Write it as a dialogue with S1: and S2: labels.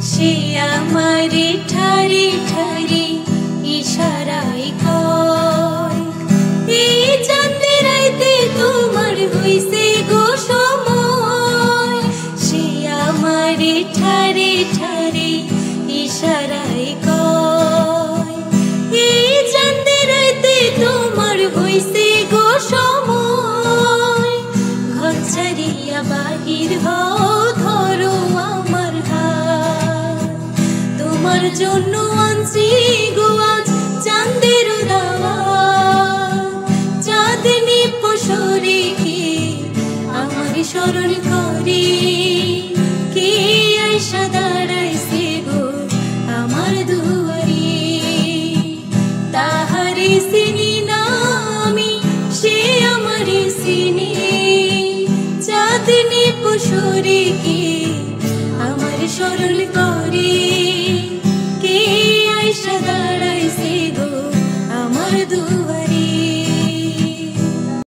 S1: সে আমারে ঠারি ঠারি ইশারায় কয়, এই চাঁদের রাইতে তোমার হইছে গো সময়। সে আমারে ঠারি ঠারি ইশারায় কয়, এই চাঁদের রাইতে তোমার হইছে গো সময়। ঘর ছাড়িয়া বাহির হও, ধরো আমার হাত, তোমার জন্য আনছি গো আজ চাঁদের দাওয়াত। চাঁদনি পশরে কে আমার স্মরণ করে, কে আইসা দাঁড়াইছে গো আমার দুয়ারে। তাহারে চিনি না আমি, সে আমারে চিনি, চাঁদনি পশরে কে আমার স্মরণ করে।